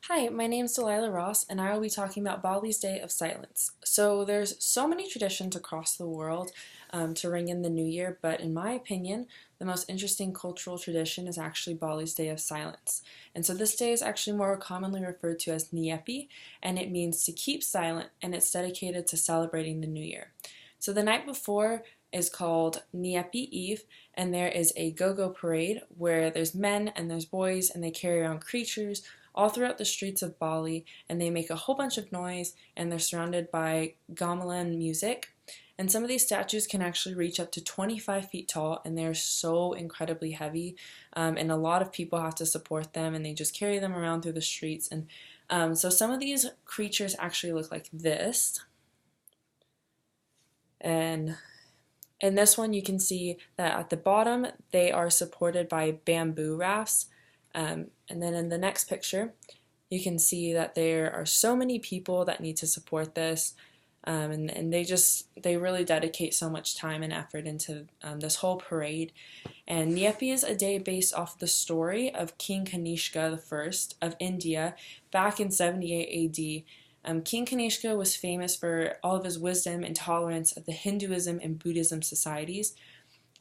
Hi, my name is Delilah Ross, and I will be talking about Bali's Day of Silence. So there's so many traditions across the world to ring in the new year, but in my opinion, the most interesting cultural tradition is actually Bali's Day of Silence. And so this day is actually more commonly referred to as Nyepi, and it means to keep silent, and it's dedicated to celebrating the new year. So the night before is called Nyepi Eve, and there is a go-go parade where there's men and there's boys, and they carry around creatures all throughout the streets of Bali, and they make a whole bunch of noise, and they're surrounded by gamelan music. And some of these statues can actually reach up to 25 feet tall, and they're so incredibly heavy. And a lot of people have to support them, and they just carry them around through the streets. And so some of these creatures actually look like this. And in this one, you can see that at the bottom, they are supported by bamboo rafts. And then in the next picture, you can see that there are so many people that need to support this. And they really dedicate so much time and effort into this whole parade. And Nyepi is a day based off the story of King Kanishka I of India back in 78 AD. King Kanishka was famous for all of his wisdom and tolerance of the Hinduism and Buddhism societies.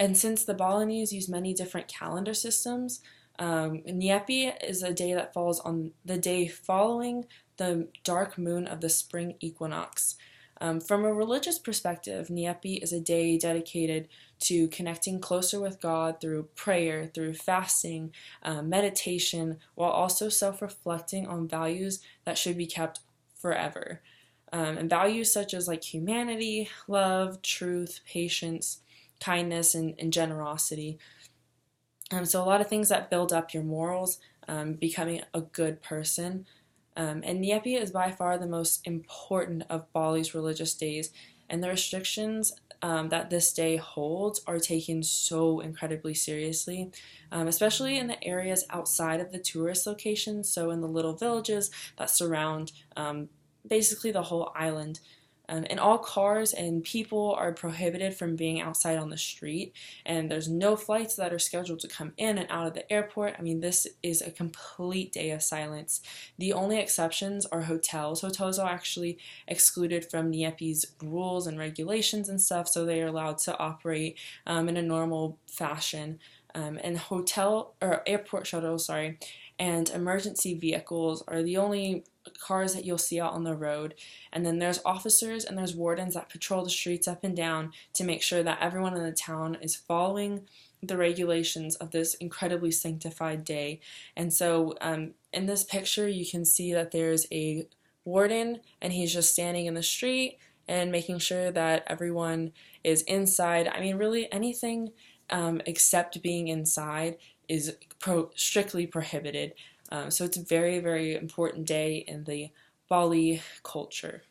And since the Balinese use many different calendar systems, Nyepi is a day that falls on the day following the dark moon of the spring equinox. From a religious perspective, Nyepi is a day dedicated to connecting closer with God through prayer, through fasting, meditation, while also self-reflecting on values that should be kept forever. And values such as like humanity, love, truth, patience, kindness, and generosity. So a lot of things that build up your morals, becoming a good person. And Nyepi is by far the most important of Bali's religious days, and the restrictions that this day holds are taken so incredibly seriously, especially in the areas outside of the tourist locations, so in the little villages that surround basically the whole island. And all cars and people are prohibited from being outside on the street, and there's no flights that are scheduled to come in and out of the airport. I mean, this is a complete day of silence. The only exceptions are hotels. Hotels are actually excluded from Nyepi's rules and regulations and stuff, so they are allowed to operate in a normal fashion. And hotel or airport shuttles, sorry, and emergency vehicles are the only cars that you'll see out on the road. And then there's officers and there's wardens that patrol the streets up and down to make sure that everyone in the town is following the regulations of this incredibly sanctified day. And so in this picture, you can see that there's a warden, and he's just standing in the street and making sure that everyone is inside. I mean, really anything except being inside is strictly prohibited. So it's a very, very important day in the Bali culture.